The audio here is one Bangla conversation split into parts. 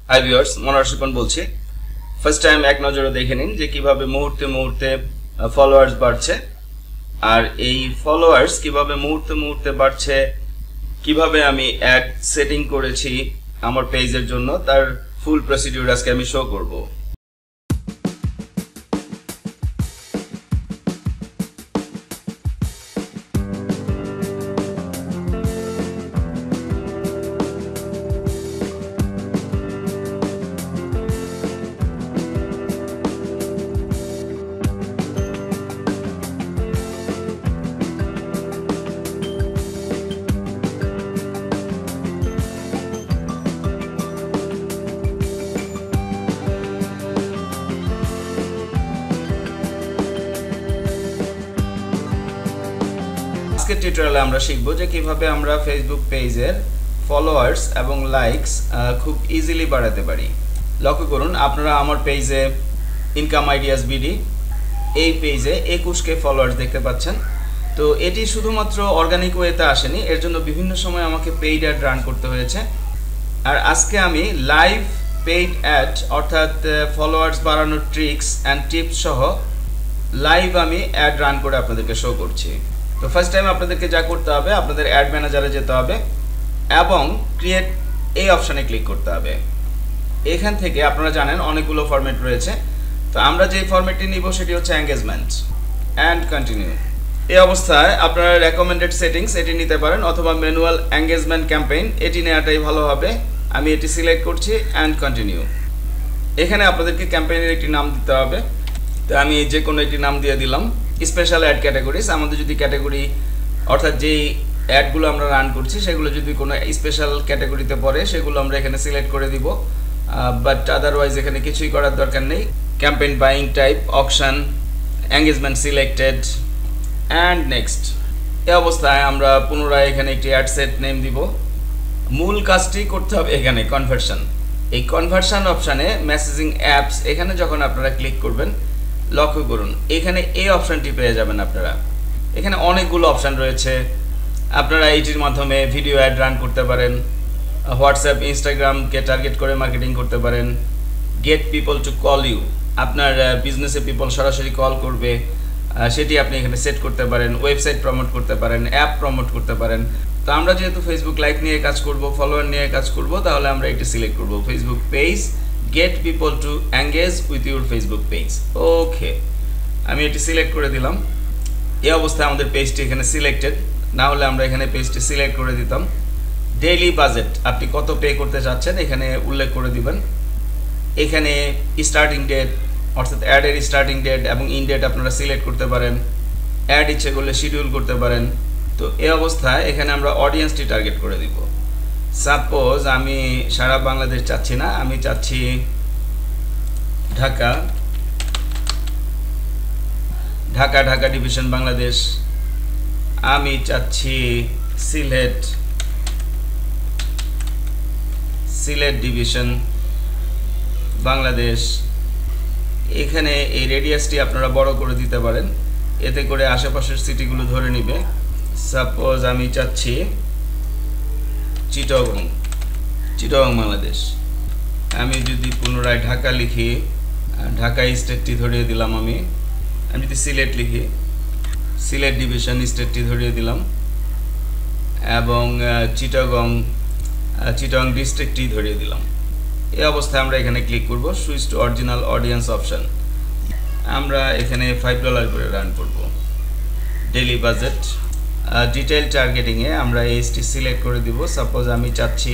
হাই ভিউয়ার্স, মনোহর শিপন বলছি। ফার্স্ট টাইম এক নজরে দেখে নিন যে কিভাবে মুহূর্তে মুহূর্তে ফলোয়ার্স বাড়ছে, আর এই ফলোয়ার্স কিভাবে মুহূর্তে মুহূর্তে বাড়ছে, কিভাবে আমি অ্যাড সেটিং করেছি আমার পেজের জন্য, তার ফুল প্রসিডিউর আজকে আমি শো করব। আজকের টিউটোরিয়ালে আমরা শিখব যে কিভাবে আমরা ফেসবুক পেজের ফলোয়ার্স এবং লাইকস খুব ইজিলি বাড়াতে পারি। লক্ষ্য করুন, আপনারা আমার পেজে ইনকাম আইডিয়াস বিডি এই পেজে 21K ফলোয়ার্স দেখতে পাচ্ছেন। তো এটি শুধুমাত্র অর্গানিক ওয়েতে আসেনি, এর জন্য বিভিন্ন সময় আমাকে পেইড অ্যাড রান করতে হয়েছে। আর আজকে আমি লাইভ পেইড অ্যাড অর্থাৎ ফলোয়ার্স বাড়ানোর ট্রিক্স অ্যান্ড টিপস সহ লাইভ আমি অ্যাড রান করে আপনাদেরকে শো করছি। তো ফার্স্ট টাইম আপনাদেরকে যা করতে হবে, আপনাদের অ্যাড ম্যানেজারে যেতে হবে এবং ক্রিয়েট এই অপশানে ক্লিক করতে হবে। এখান থেকে আপনারা জানেন অনেকগুলো ফরম্যাট রয়েছে, তো আমরা যে ফরম্যাটটি নিব সেটি হচ্ছে এঙ্গেজমেন্ট অ্যান্ড কন্টিনিউ। এই অবস্থায় আপনারা রেকমেন্ডেড সেটিংস এটি নিতে পারেন অথবা ম্যানুয়াল এঙ্গেজমেন্ট ক্যাম্পেইন এটি নেওয়াটাই ভালো হবে। আমি এটি সিলেক্ট করছি অ্যান্ড কন্টিনিউ। এখানে আপনাদেরকে ক্যাম্পেইনের একটি নাম দিতে হবে, তো আমি যে কোনো একটি নাম দিয়ে দিলাম। স্পেশাল অ্যাড ক্যাটাগরিজ, আমাদের যদি ক্যাটাগরি অর্থাৎ যেই অ্যাডগুলো আমরা রান করছি সেগুলো যদি কোনো স্পেশাল ক্যাটাগরিতে পড়ে সেগুলো আমরা এখানে সিলেক্ট করে দিব, বাট আদারওয়াইজ এখানে কিছুই করার দরকার নেই। Campaign buying type, auction, engagement selected and next. এই অবস্থায় আমরা পুনরায় এখানে একটি অ্যাড সেট নেম দিব। মূল কাজটি করতে হবে এখানে কনভার্সন। এই কনভার্সন অপশানে মেসেজিং অ্যাপস এখানে যখন আপনারা ক্লিক করবেন, লক্ষ্য করুন এখানে এই অপশানটি পেয়ে যাবেন আপনারা। এখানে অনেকগুলো অপশান রয়েছে, আপনারা এইটির মাধ্যমে ভিডিও অ্যাড রান করতে পারেন, হোয়াটসঅ্যাপ ইনস্টাগ্রামকে টার্গেট করে মার্কেটিং করতে পারেন, get people to call you, আপনার বিজনেসে পিপল সরাসরি কল করবে সেটি আপনি এখানে সেট করতে পারেন, ওয়েবসাইট প্রমোট করতে পারেন, অ্যাপ প্রমোট করতে পারেন। তো আমরা যেহেতু ফেসবুক লাইক নিয়ে কাজ করব, ফলোয়ার নিয়ে কাজ করব, তাহলে আমরা এটি সিলেক্ট করব, Facebook page get people to engage with your Facebook page. Okay, আমি এটি সিলেক্ট করে দিলাম। এই অবস্থায় আমাদের পেজটি এখানে সিলেক্টেড, না হলে আমরা এখানে পেজটি সিলেক্ট করে দিতাম। ডেইলি বাজেট, আপনি কত পে করতে চাচ্ছেন এখানে উল্লেখ করে দিবেন। এখানে স্টার্টিং ডেট অর্থাৎ অ্যাডের স্টার্টিং ডেট এবং ইন ডেট আপনারা সিলেক্ট করতে পারেন। অ্যাড ইচ্ছে করলে শিডিউল করতে পারেন। তো এই অবস্থায় এখানে আমরা অডিয়েন্সটি টার্গেট করে দিব। সাপোজ আমি সারা বাংলাদেশ চাচ্ছি না, আমি চাচ্ছি ঢাকা ঢাকা ঢাকা ডিভিশন বাংলাদেশ, আমি চাচ্ছি সিলেট সিলেট ডিভিশন বাংলাদেশ। এখানে এই রেডিয়াসটি আপনারা বড় করে দিতে পারেন, এতে করে আশেপাশের সিটিগুলো ধরে নিবে। সাপোজ আমি চাচ্ছি চিটাগং বাংলাদেশ। আমি যদি পুনরায় ঢাকা লিখি, ঢাকা স্টেটটি ধরিয়ে দিলাম। আমি যদি সিলেট লিখি, সিলেট ডিভিশন স্টেটটি ধরিয়ে দিলাম এবং চিটাগং ডিস্ট্রিক্টটি ধরিয়ে দিলাম। এই অবস্থায় আমরা এখানে ক্লিক করব switch to original audience option. আমরা এখানে $5 করে রান করব। ডেইলি বাজেট, ডিটেইল টার্গেটিংয়ে আমরা এইচটি সিলেক্ট করে দিব। সাপোজ আমি চাচ্ছি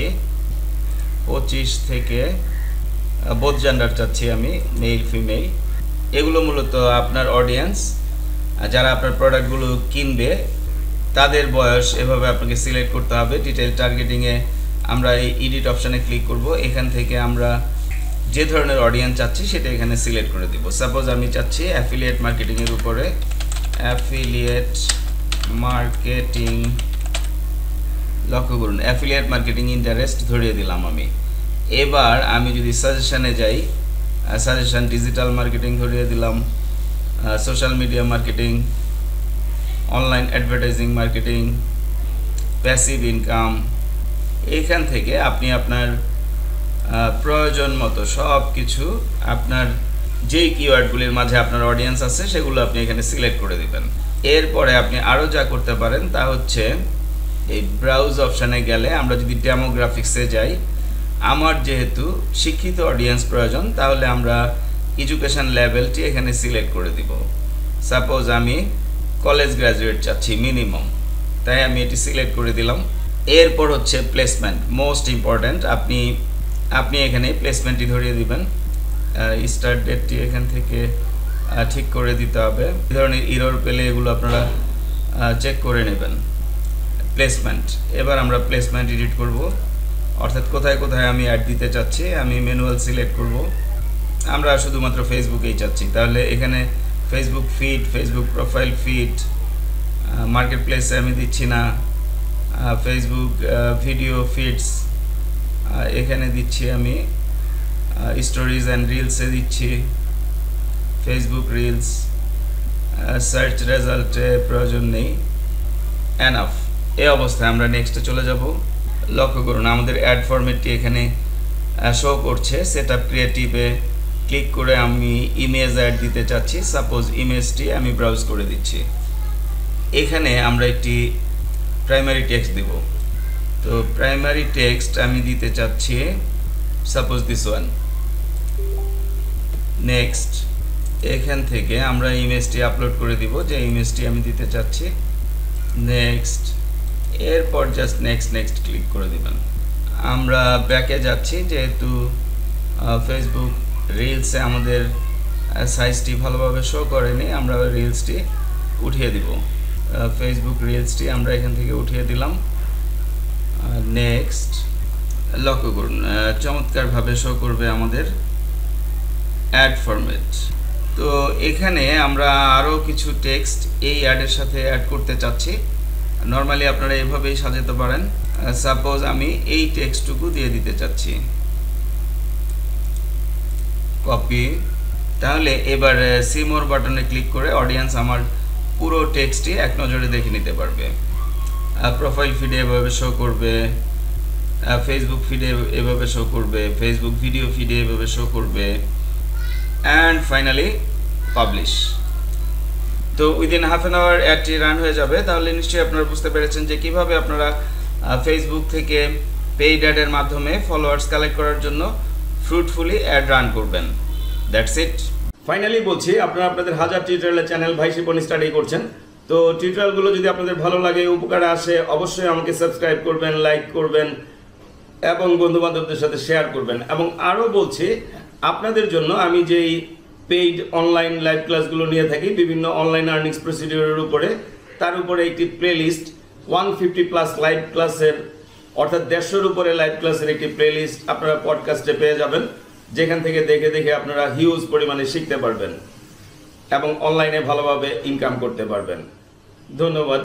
25 থেকে বোথ জেন্ডার চাচ্ছি, আমি মেল ফিমেল। এগুলো মূলত আপনার অডিয়েন্স, যারা আপনার প্রোডাক্টগুলো কিনবে তাদের বয়স এভাবে আপনাকে সিলেক্ট করতে হবে। ডিটেইল টার্গেটিংয়ে আমরা এই এডিট অপশানে ক্লিক করব। এখান থেকে আমরা যে ধরনের অডিয়েন্স চাচ্ছি সেটা এখানে সিলেক্ট করে দিব। সাপোজ আমি চাচ্ছি অ্যাফিলিয়েট মার্কেটিংয়ের উপরে, অ্যাফিলিয়েট মার্কেটিং। লক্ষ্য করুন অ্যাফিলিয়েট মার্কেটিং ইন্টারেস্ট ধরিয়ে দিলাম আমি। এবার আমি যদি সাজেশনে যাই, সাজেশন ডিজিটাল মার্কেটিং ধরিয়ে দিলাম, social media marketing, online advertising marketing, passive income. এখান থেকে আপনি আপনার প্রয়োজন মতো সব কিছু আপনার যেই কিওয়ার্ডগুলির মাঝে আপনার অডিয়েন্স আছে সেগুলো আপনি এখানে সিলেক্ট করে দিবেন। এরপরে আপনি আরও যা করতে পারেন তা হচ্ছে এই ব্রাউজ অপশানে গেলে আমরা যদি ডেমোগ্রাফিক্সে যাই, আমার যেহেতু শিক্ষিত অডিয়েন্স প্রয়োজন তাহলে আমরা এডুকেশন লেভেলটি এখানে সিলেক্ট করে দিব। সাপোজ আমি কলেজ গ্র্যাজুয়েট চাচ্ছি মিনিমাম, তাই আমি এটি সিলেক্ট করে দিলাম। এরপর হচ্ছে প্লেসমেন্ট, মোস্ট ইম্পর্ট্যান্ট। আপনি এখানে প্লেসমেন্টটি ধরিয়ে দিবেন। স্টার্ট ডেটটি এখান থেকে ঠিক করে দিতে হবে। এই ধরনের এরর পেলে এগুলো আপনারা চেক করে নেবেন। প্লেসমেন্ট, এবার আমরা প্লেসমেন্ট এডিট করব, অর্থাৎ কোথায় কোথায় আমি অ্যাড দিতে চাচ্ছি আমি ম্যানুয়াল সিলেক্ট করব। আমরা শুধুমাত্র ফেসবুকেই চাচ্ছি, তাহলে এখানে Facebook feed, Facebook profile feed, market প্লেসে আমি দিচ্ছি না, ফেসবুক ভিডিও ফিডস এখানে দিচ্ছি আমি, স্টোরিজ অ্যান্ড রিলসে দিচ্ছি, ফেসবুক রিলস, সার্চ রেজাল্টে প্রয়োজন নেই, এনাফ। এই অবস্থায় আমরা নেক্সটে চলে যাব। লক্ষ্য করুন আমাদের অ্যাড ফরম্যাটটি এখানে শো করছে। সেটআপ ক্রিয়েটিভে ক্লিক করে আমি ইমেজ অ্যাড দিতে চাচ্ছি। সাপোজ ইমেজটি আমি ব্রাউজ করে দিচ্ছি। এখানে আমরা একটি প্রাইমারি টেক্সট দিব। তো প্রাইমারি টেক্সট আমি দিতে চাচ্ছি সাপোজ দিস ওয়ান। নেক্সট, এখান থেকে আমরা ইমেজটি আপলোড করে দিব যে ইমেজটি আমি দিতে চাচ্ছি। নেক্সট, এরপর জাস্ট নেক্সট ক্লিক করে দিবেন। আমরা ব্যাকে যাচ্ছি, যেহেতু ফেসবুক রিলসে আমাদের সাইজটি ভালোভাবে শো করেনি, আমরা রিলসটি উঠিয়ে দিব। ফেসবুক রিলসটি আমরা এখান থেকে উঠিয়ে দিলাম। নেক্সট, লক্ষ্য করুন চমৎকারভাবে শো করবে আমাদের অ্যাড ফরম্যাট। তো এখানে আমরা আরও কিছু টেক্সট এই অ্যাডের সাথে অ্যাড করতে চাচ্ছি। নর্মালি আপনারা এভাবেই সাজাতে পারেন। সাপোজ আমি এই টেক্সটটুকু দিয়ে দিতে চাচ্ছি, কপি। তাহলে এবার সি মোর বাটনে ক্লিক করে অডিয়েন্স আমার পুরো টেক্সটটি এক নজরে দেখে নিতে পারবে। প্রোফাইল ফিডে এভাবে শো করবে, ফেসবুক ফিডে এভাবে শো করবে, ফেসবুক ভিডিও ফিডে এভাবে শো করবে, অ্যান্ড ফাইনালি পাবলিশ। তো উইদিন হাফ অ্যান আওয়ার অ্যাডটি রান হয়ে যাবে। তাহলে নিশ্চয়ই আপনারা বুঝতে পেরেছেন যে কিভাবে আপনারা ফেসবুক থেকে পেইড অ্যাডের মাধ্যমে ফলোয়ার্স কালেক্ট করার জন্য ফ্রুটফুলি অ্যাড রান করবেন। That's it. ফাইনালি বলছি, আপনারা আপনাদের হাজার টিউটোরিয়ালের চ্যানেল ভাই শিপন স্টাডি করছেন। তো টিউটোরিয়ালগুলো যদি আপনাদের ভালো লাগে, উপকারে আসে, অবশ্যই আমাকে সাবস্ক্রাইব করবেন, লাইক করবেন এবং বন্ধুবান্ধবদের সাথে শেয়ার করবেন। এবং আরও বলছি, আপনাদের জন্য আমি যেই পেইড অনলাইন লাইভ ক্লাসগুলো নিয়ে থাকি বিভিন্ন অনলাইন আর্নিংস প্রসিডিওরের উপরে, তার উপরে একটি প্লেলিস্ট 150+ লাইভ ক্লাসের, অর্থাৎ 150-এর উপরে লাইভ ক্লাসের একটি প্লেলিস্ট আপনারা পডকাস্টে পেয়ে যাবেন, যেখান থেকে দেখে আপনারা হিউজ পরিমাণে শিখতে পারবেন এবং অনলাইনে ভালোভাবে ইনকাম করতে পারবেন। ধন্যবাদ।